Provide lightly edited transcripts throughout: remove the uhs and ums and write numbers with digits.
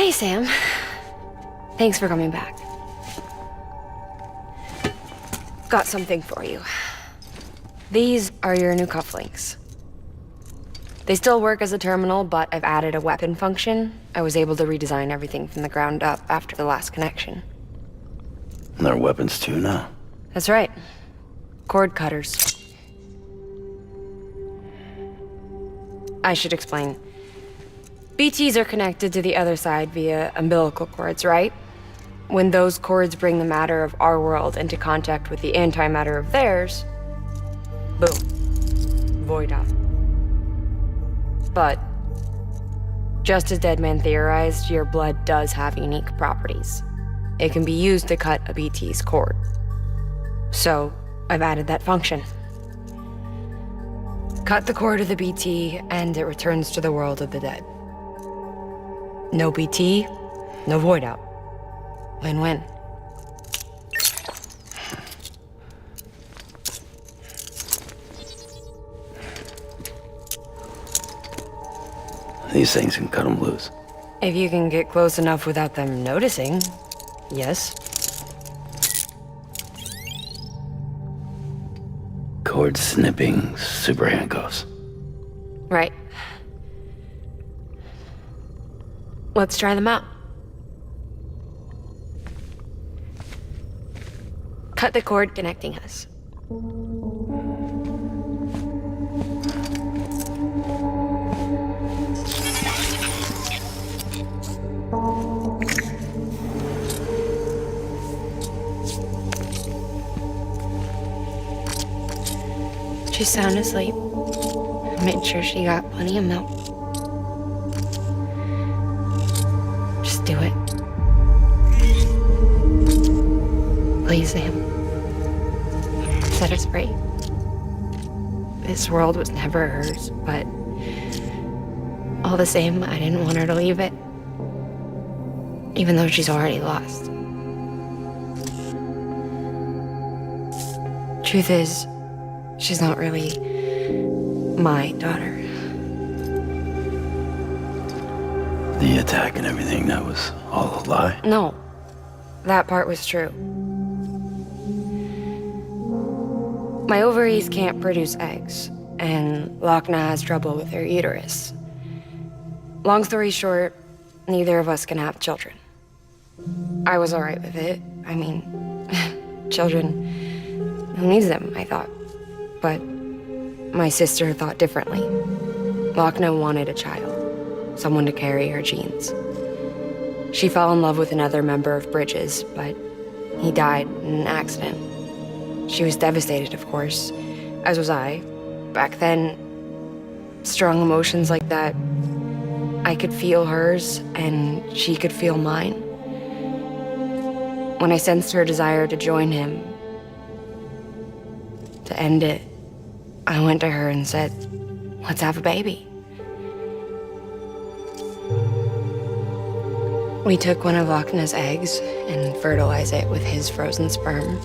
Hey, Sam. Thanks for coming back. Got something for you. These are your new cufflinks. They still work as a terminal, but I've added a weapon function. I was able to redesign everything from the ground up after the last connection. And they're weapons too now? That's right. Cord cutters. I should explain. BTs are connected to the other side via umbilical cords, right? When those cords bring the matter of our world into contact with the antimatter of theirs, boom. Void out. But, just as Deadman theorized, your blood does have unique properties. It can be used to cut a BT's cord. So, I've added that function. Cut the cord of the BT, and it returns to the world of the dead. No BT, no void out. Win-win. These things can cut them loose. If you can get close enough without them noticing, yes. Cord snipping, super handcuffs. Right. Let's try them out. Cut the cord connecting us. She's sound asleep. I made sure she got plenty of milk. Just do it. Please, Sam. Set her free. This world was never hers, but all the same, I didn't want her to leave it. Even though she's already lost. Truth is, she's not really my daughter. The attack and everything, that was all a lie? No, that part was true. My ovaries can't produce eggs, and Lockne has trouble with her uterus. Long story short, neither of us can have children. I was alright with it. I mean, children, who needs them, I thought. But my sister thought differently. Lockne wanted a child, someone to carry her genes. She fell in love with another member of Bridges, but he died in an accident. She was devastated, of course, as was I. Back then, strong emotions like that, I could feel hers, and she could feel mine. When I sensed her desire to join him, to end it, I went to her and said, let's have a baby. We took one of Lockne's eggs and fertilized it with his frozen sperm.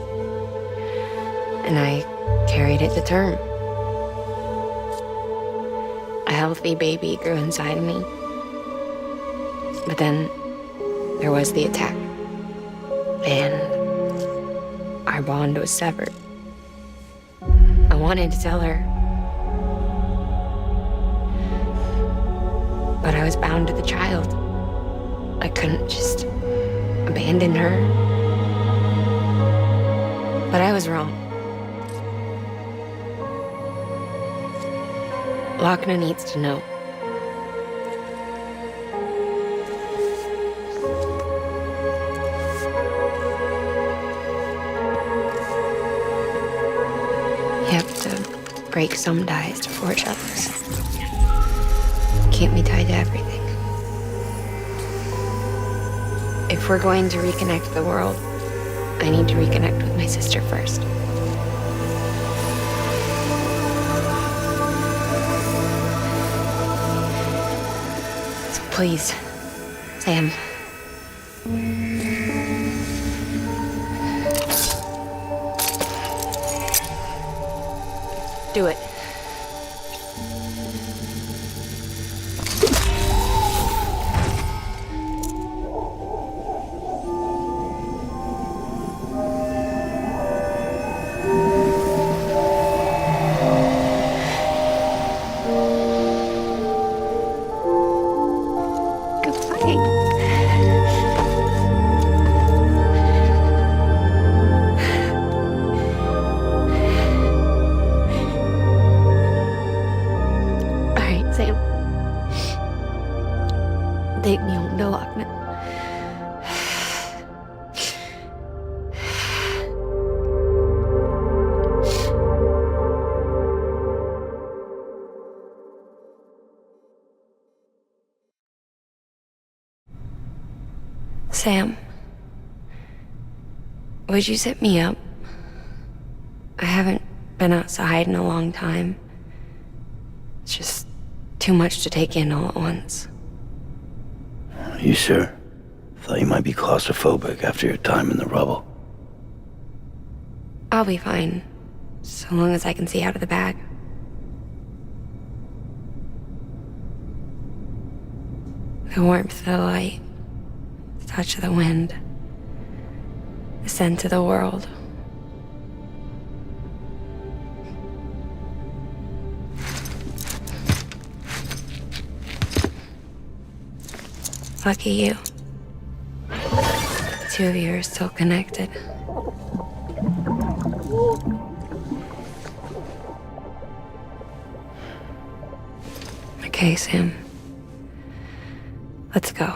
And I carried it to term. A healthy baby grew inside me. But then there was the attack. And our bond was severed. I wanted to tell her. But I was bound to the child. I couldn't just abandon her. But I was wrong. Lockne needs to know. You have to break some ties to forge others. Can't be tied to everything. If we're going to reconnect the world, I need to reconnect with my sister first. So please, Sam. Do it. Alright, Sam. Take me home to Lockne. Sam, would you sit me up? I haven't been outside in a long time. It's just too much to take in all at once. You sure? Thought you might be claustrophobic after your time in the rubble. I'll be fine, so long as I can see out of the bag. The warmth of the light, the touch of the wind, the scent of the world. Lucky you. The two of you are still connected. Okay, Sam. Let's go.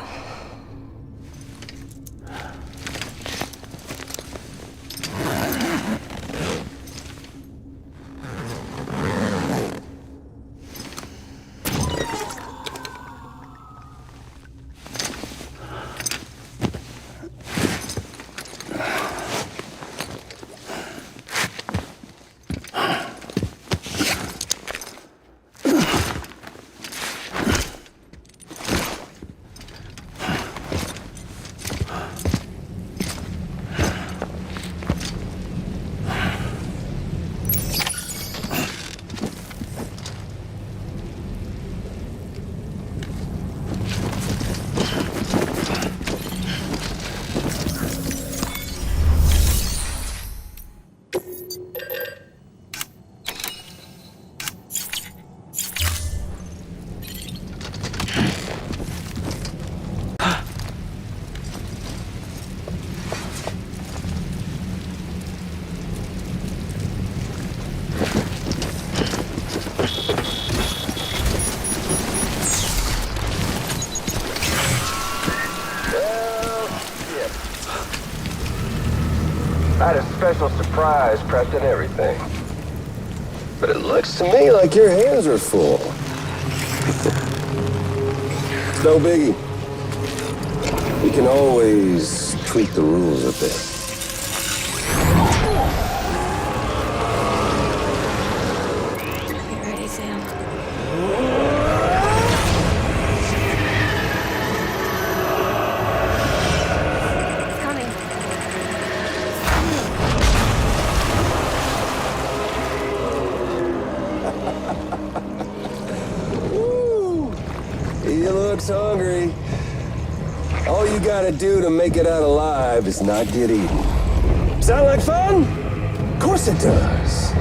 I had a special surprise prepped and everything. But it looks to me like your hands are full. It's no biggie. We can always tweak the rules a bit. Get ready, Sam. It's coming. He looks hungry. All you gotta do to make it out alive is not get eaten. Sound like fun? Of course it does.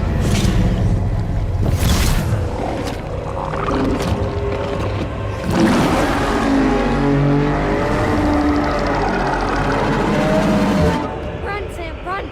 Run, Sam, run!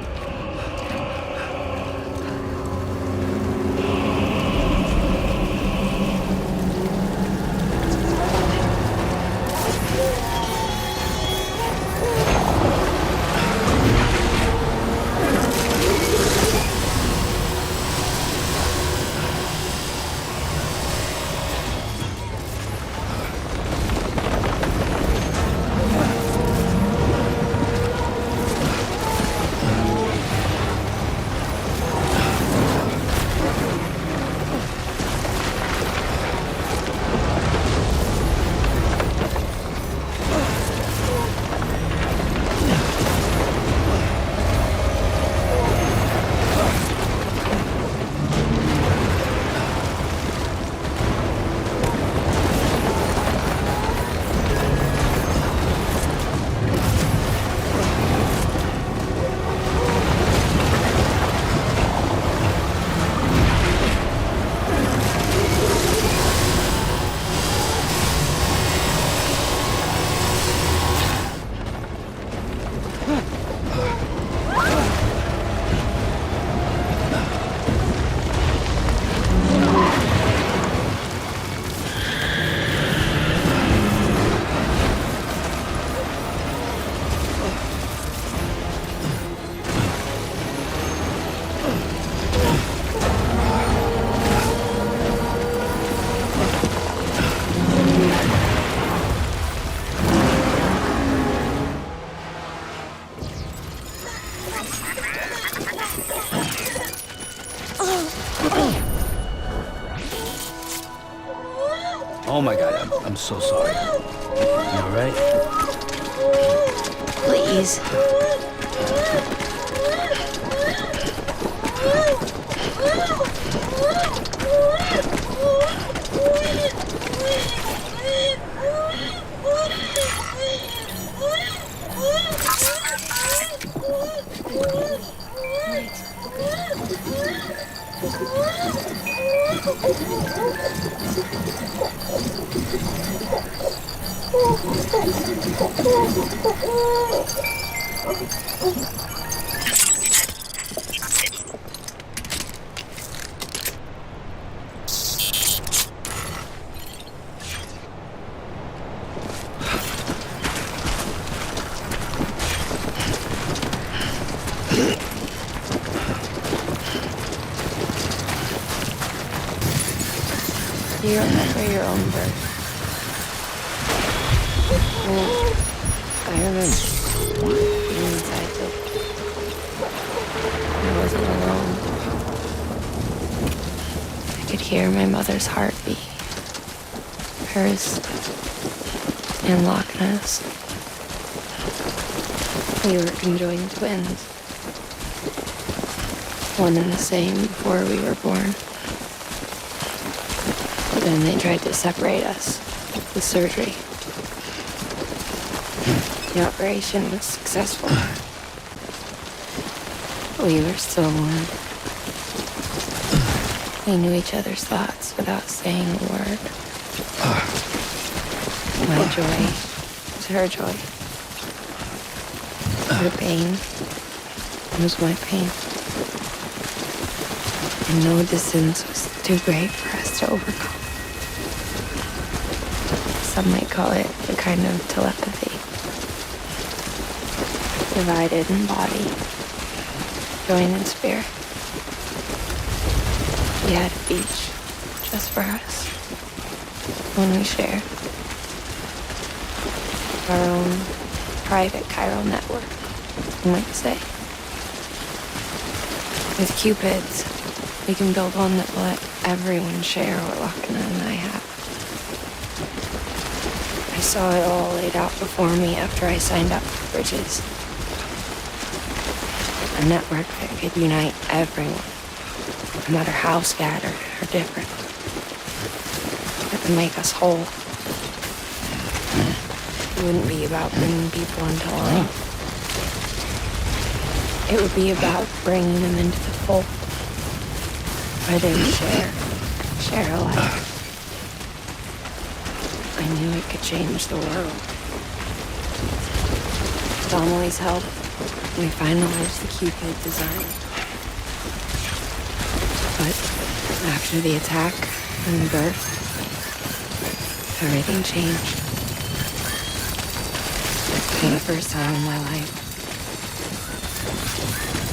I'm so sorry. You alright? Please. Do you remember your own birth? Well, I remember being inside it. I wasn't alone. I could hear my mother's heartbeat. Hers and Lockne's. We were conjoined twins. One and the same before we were born. But then they tried to separate us with surgery. The operation was successful. We were still one. We knew each other's thoughts without saying a word. My joy was her joy. Her pain was my pain. And no distance was too great for us to overcome. Some might call it a kind of telepathy. Divided in body, joined in spirit. We had a beach just for us. One we shared. Our own private chiral network, you might say. With Cupids, we can build one that will let everyone share what Lockne and I have. I saw it all laid out before me after I signed up for Bridges. A network that could unite everyone, no matter how scattered or different. That would make us whole. It wouldn't be about bringing people into line. It would be about bringing them into the fold, where they would share alike. I knew it could change the world. With Amelie's help, we finalized the Cupid design. But after the attack and the birth, everything changed. For the first time in my life,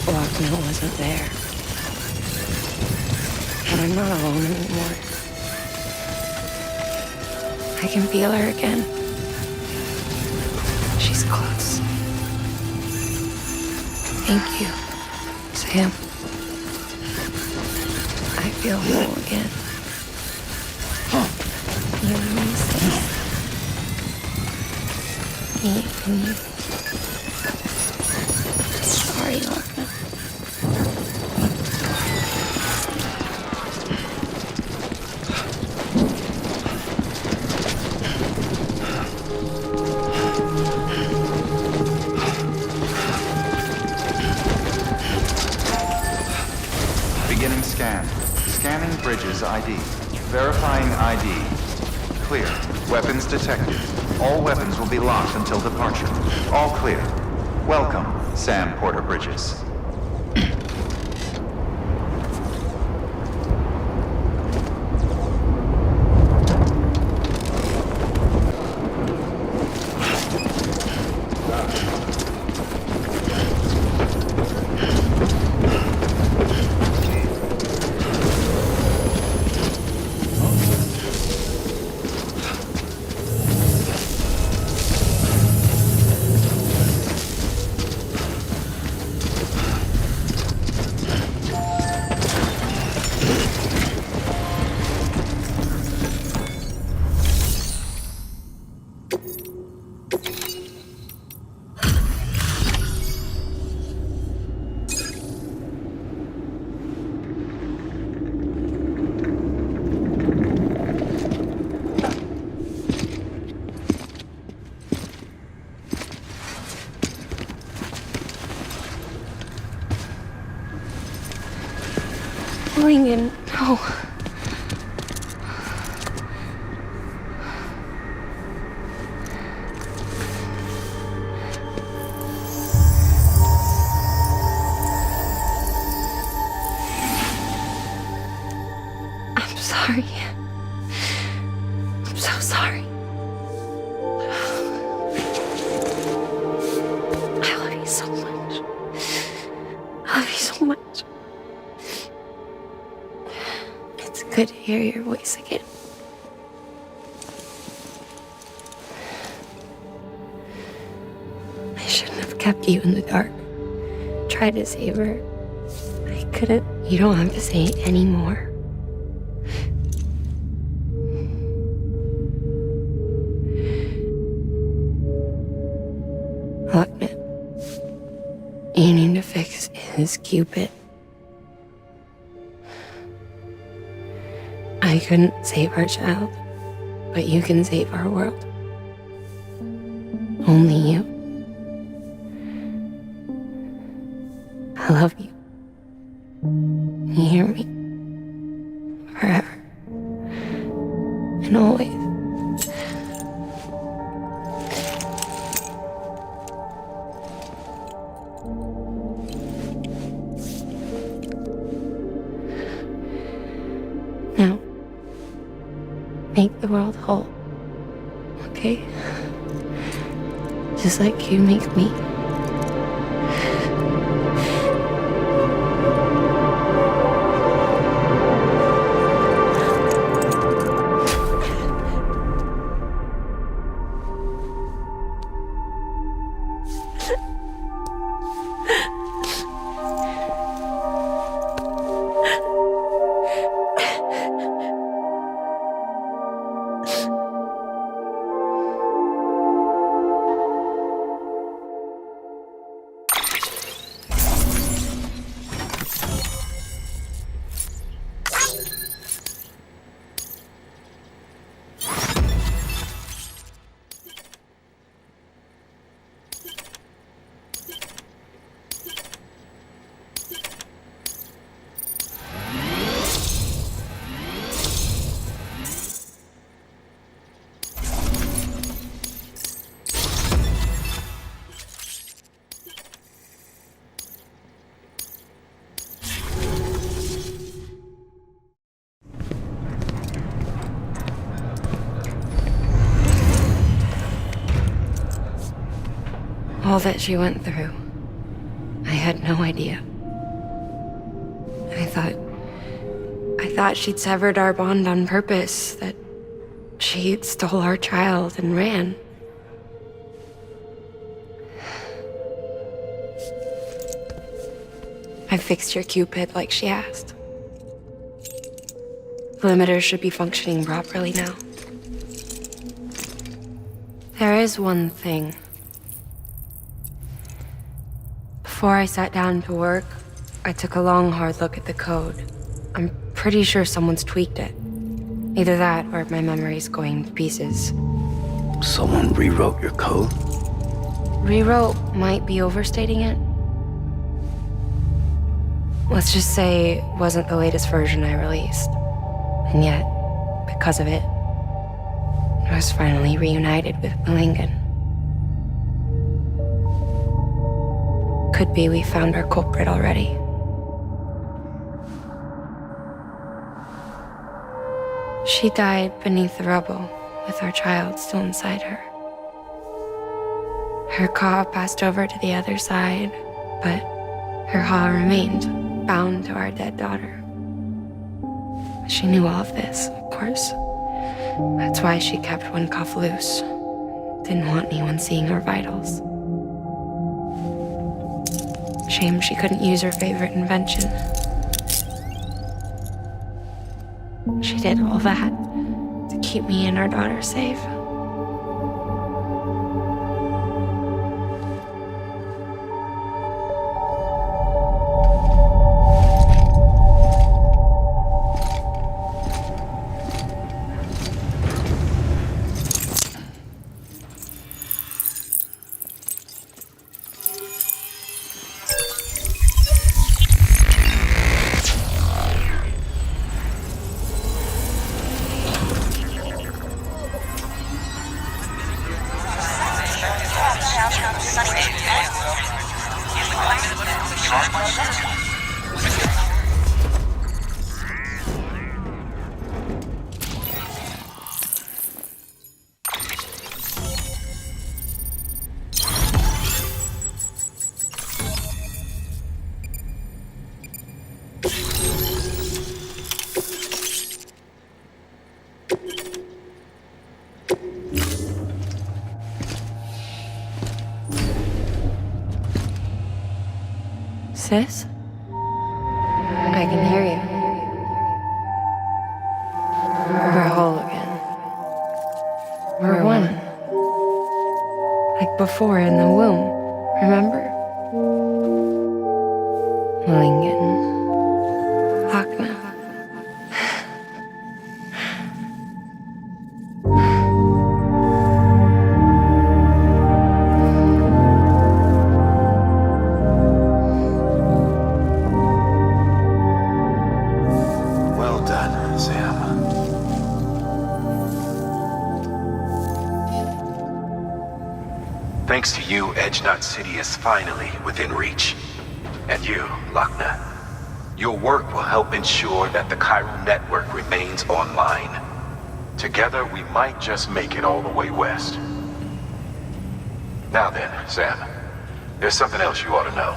Lockne wasn't there. But I'm not alone anymore. I can feel her again. She's close. Thank you, Sam. I feel whole again. You and me, Sam. Me and you. Sorry, Lockne. Beginning scan. Scanning Bridges ID. Verifying ID. Clear. Weapons detected. All weapons will be locked until departure. All clear. Welcome, Sam Porter Bridges. Lincoln, no. I'm sorry. I'm so sorry. I love you so much. I love you so much. It's good to hear your voice again. I shouldn't have kept you in the dark. Tried to save her. I couldn't. You don't have to say it anymore. Lockne, you need to fix his Cupid. I couldn't save our child, but you can save our world. Only you. I love you. You hear me? Forever. And always. Now, make the world whole, okay? Just like you make me. All that she went through, I had no idea. I thought she'd severed our bond on purpose, that she stole our child and ran. I fixed your Cupid like she asked. The limiter should be functioning properly now. There is one thing. Before I sat down to work, I took a long, hard look at the code. I'm pretty sure someone's tweaked it. Either that, or my memory's going to pieces. Someone rewrote your code? Rewrote might be overstating it. Let's just say it wasn't the latest version I released. And yet, because of it, I was finally reunited with Lincoln. Could be we found our culprit already. She died beneath the rubble, with our child still inside her. Her Ka passed over to the other side, but her Ha remained, bound to our dead daughter. She knew all of this, of course. That's why she kept one cuff loose. Didn't want anyone seeing her vitals. Shame she couldn't use her favorite invention. She did all that to keep me and our daughter safe. Sis? I can hear you. We're whole again. We're one. Like before in the womb, remember? Lingen. Lockne. Well done, Sam. Thanks to you, Edge-Knot City is finally within reach. And you, Lockne. Your work will help ensure that the chiral network remains online. Together, we might just make it all the way west. Now then, Sam, there's something else you ought to know.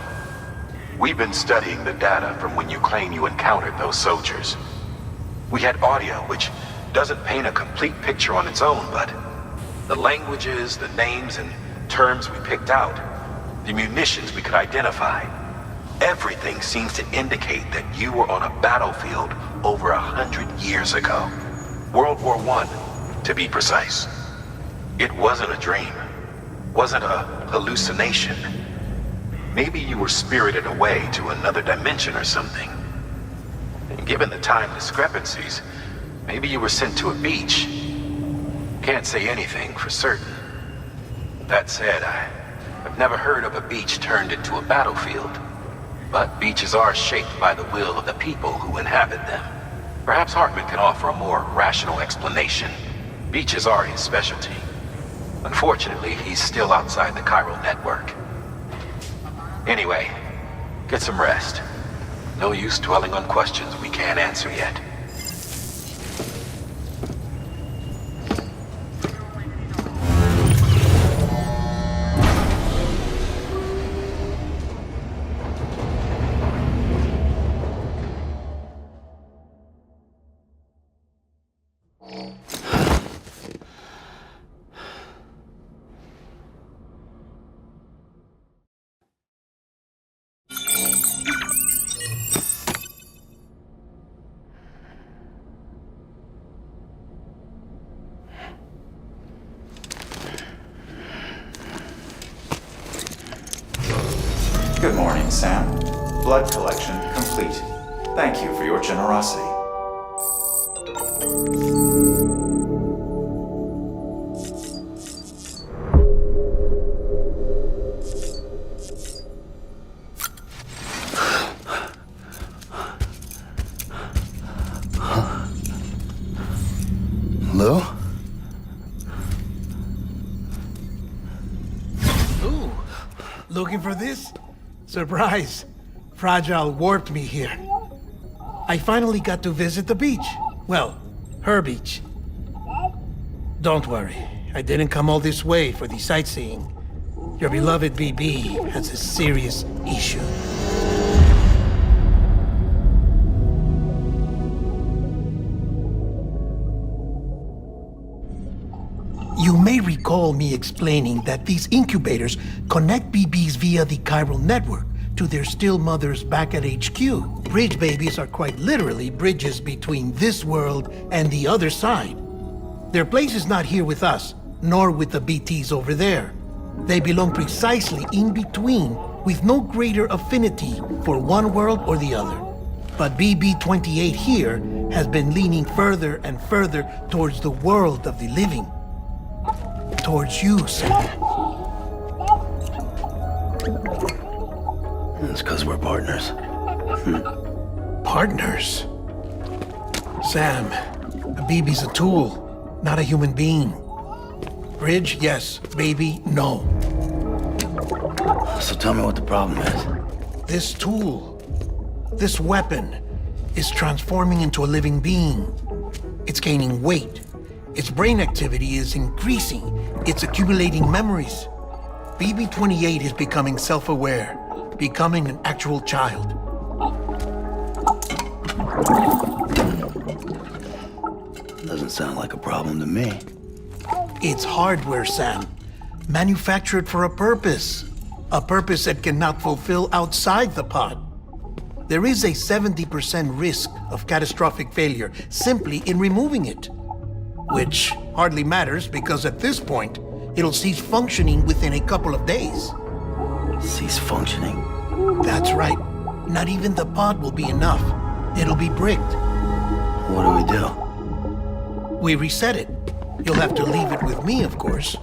We've been studying the data from when you claim you encountered those soldiers. We had audio, which doesn't paint a complete picture on its own, but the languages, the names, and terms we picked out, the munitions we could identify, everything seems to indicate that you were on a battlefield over 100 years ago. World War I, to be precise. It wasn't a dream. Wasn't a hallucination. Maybe you were spirited away to another dimension or something. And given the time discrepancies, maybe you were sent to a beach. Can't say anything for certain. That said, I've never heard of a beach turned into a battlefield. But beaches are shaped by the will of the people who inhabit them. Perhaps Hartman can offer a more rational explanation. Beaches are his specialty. Unfortunately, he's still outside the chiral network. Anyway, get some rest. No use dwelling on questions we can't answer yet. Good morning, Sam. Blood collection complete. Thank you for your generosity. Lou? Ooh, looking for this? Surprise! Fragile warped me here. I finally got to visit the beach. Well, her beach. Don't worry, I didn't come all this way for the sightseeing. Your beloved BB has a serious issue. You may recall me explaining that these incubators connect BBs via the chiral network to their still mothers back at HQ. Bridge babies are quite literally bridges between this world and the other side. Their place is not here with us, nor with the BTs over there. They belong precisely in between, with no greater affinity for one world or the other. But BB-28 here has been leaning further and further towards the world of the living. Towards you, Sam. It's because we're partners. Partners? Sam, a BB's a tool, not a human being. Bridge, yes. Baby, no. So tell me what the problem is. This tool, this weapon, is transforming into a living being. It's gaining weight. Its brain activity is increasing. It's accumulating memories. BB-28 is becoming self-aware, becoming an actual child. Doesn't sound like a problem to me. It's hardware, Sam. Manufactured for a purpose. A purpose it cannot fulfill outside the pod. There is a 70% risk of catastrophic failure simply in removing it. Which hardly matters because at this point, it'll cease functioning within a couple of days. Cease functioning? That's right. Not even the pod will be enough. It'll be bricked. What do we do? We reset it. You'll have to leave it with me, of course.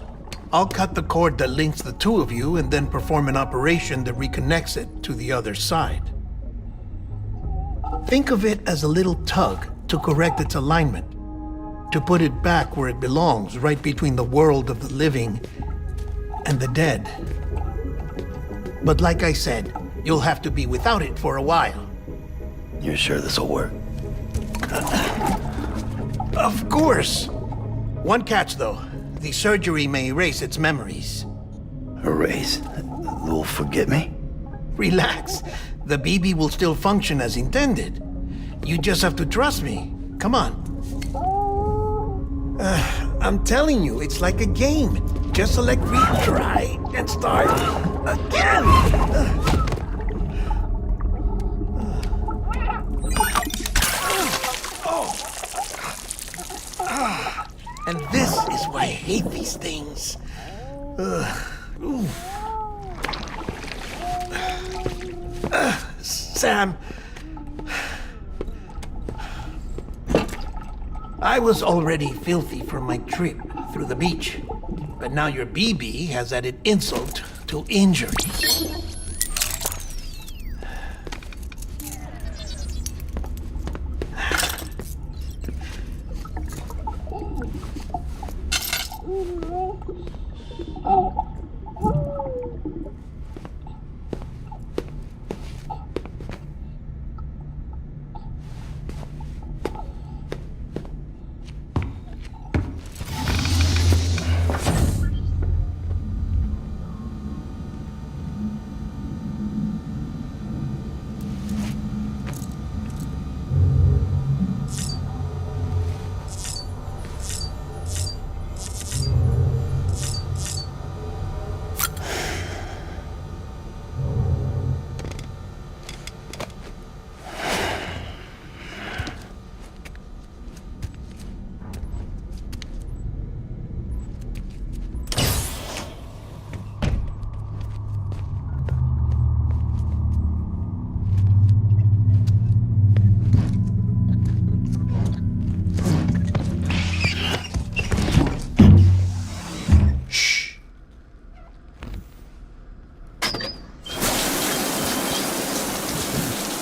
I'll cut the cord that links the two of you and then perform an operation that reconnects it to the other side. Think of it as a little tug to correct its alignment, to put it back where it belongs, right between the world of the living and the dead. But like I said, you'll have to be without it for a while. You're sure this'll work? Of course! One catch, though. The surgery may erase its memories. Erase? They'll forget me? Relax. The BB will still function as intended. You just have to trust me. Come on. I'm telling you, it's like a game. Just select retry and start again. And this is why I hate these things. Sam, I was already filthy from my trip through the beach, but now your BB has added insult to injury.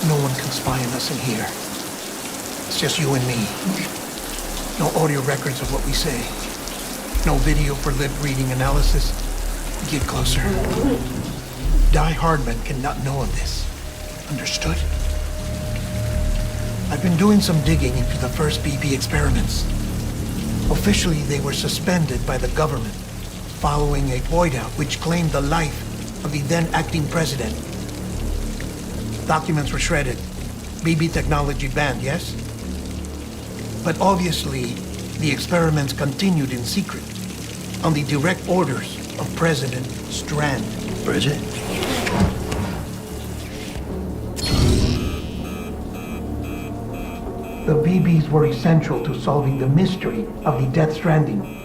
No one can spy on us in here. It's just you and me. No audio records of what we say. No video for lip reading analysis. Get closer. Die Hardman cannot know of this. Understood? I've been doing some digging into the first BB experiments. Officially, they were suspended by the government following a void out which claimed the life of the then acting president. Documents were shredded. BB technology banned, yes? But obviously, the experiments continued in secret, on the direct orders of President Strand. Bridget? The BBs were essential to solving the mystery of the Death Stranding.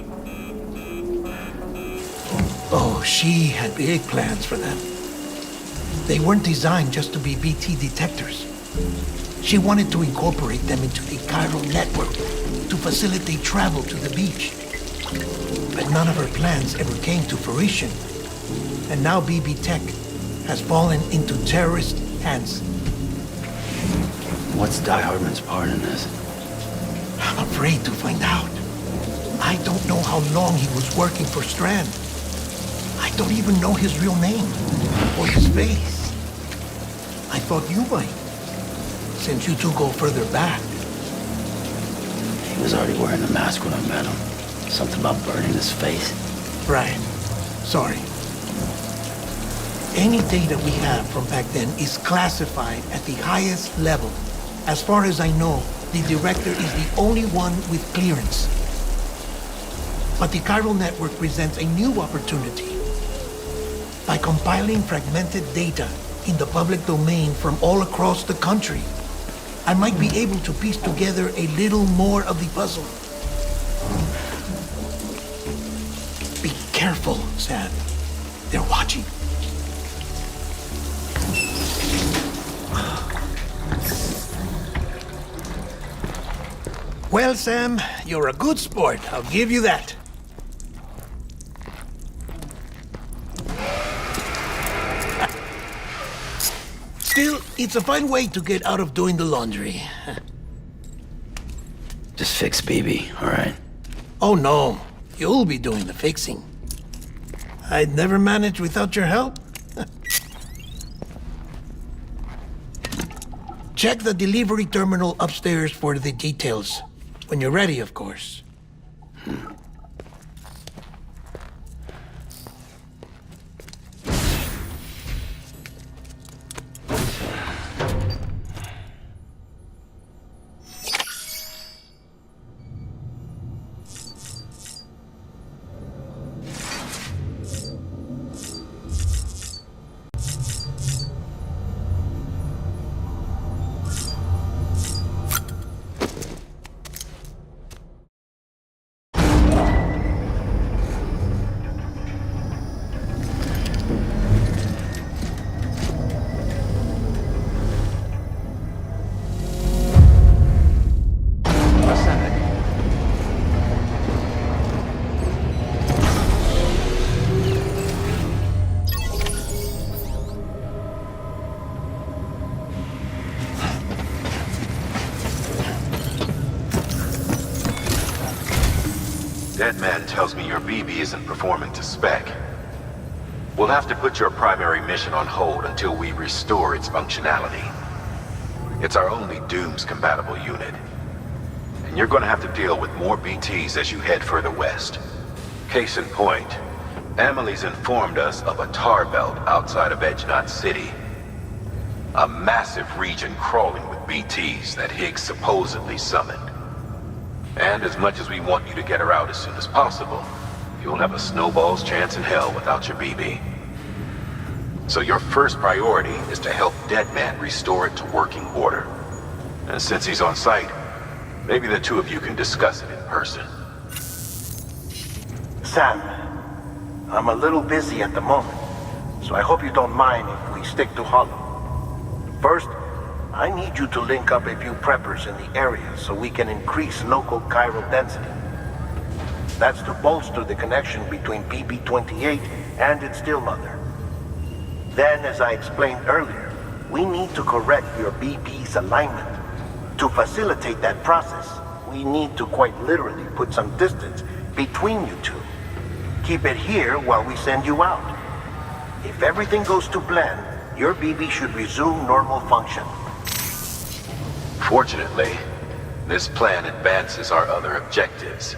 Oh, she had big plans for them. They weren't designed just to be BT detectors. She wanted to incorporate them into the chiral network to facilitate travel to the beach. But none of her plans ever came to fruition. And now BB Tech has fallen into terrorist hands. What's Die Hardman's part in this? I'm afraid to find out. I don't know how long he was working for Strand. I don't even know his real name or his face. I thought you might, since you two go further back. He was already wearing the mask when I met him. Something about burning his face. Right. Sorry. Any data we have from back then is classified at the highest level. As far as I know, the director is the only one with clearance. But the chiral network presents a new opportunity. by compiling fragmented data in the public domain from all across the country. I might be able to piece together a little more of the puzzle. Be careful, Sam. They're watching. Well, Sam, you're a good sport. I'll give you that. Still, it's a fine way to get out of doing the laundry. Just fix BB, all right? Oh, no. You'll be doing the fixing. I'd never manage without your help. Check the delivery terminal upstairs for the details. When you're ready, of course. Deadman tells me your BB isn't performing to spec. We'll have to put your primary mission on hold until we restore its functionality. It's our only Dooms-compatible unit. And you're gonna have to deal with more BTs as you head further west. Case in point, Amelie's informed us of a tar belt outside of Edgenot City. A massive region crawling with BTs that Higgs supposedly summoned. And as much as we want you to get her out as soon as possible, you'll have a snowball's chance in hell without your BB. So your first priority is to help Deadman restore it to working order. And since he's on site, maybe the two of you can discuss it in person. Sam, I'm a little busy at the moment, so I hope you don't mind if we stick to Hollow. First, I need you to link up a few preppers in the area so we can increase local chiral density. That's to bolster the connection between BB-28 and its still mother. Then, as I explained earlier, we need to correct your BB's alignment. To facilitate that process, we need to quite literally put some distance between you two. Keep it here while we send you out. If everything goes to plan, your BB should resume normal function. Fortunately, this plan advances our other objectives.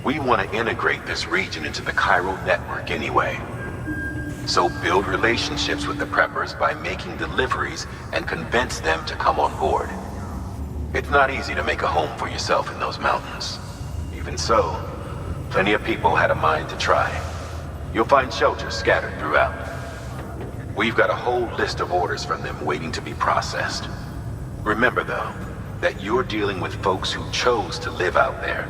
We want to integrate this region into the chiral network anyway. So build relationships with the preppers by making deliveries and convince them to come on board. It's not easy to make a home for yourself in those mountains. Even so, plenty of people had a mind to try. You'll find shelters scattered throughout. We've got a whole list of orders from them waiting to be processed. Remember, though, that you're dealing with folks who chose to live out there.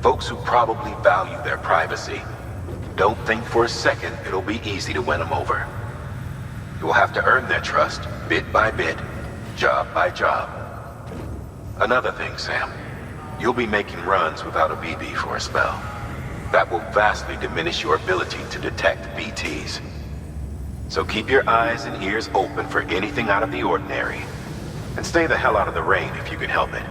Folks who probably value their privacy. Don't think for a second it'll be easy to win them over. You'll have to earn their trust, bit by bit, job by job. Another thing, Sam. You'll be making runs without a BB for a spell. That will vastly diminish your ability to detect BTs. So keep your eyes and ears open for anything out of the ordinary. And stay the hell out of the rain if you can help it.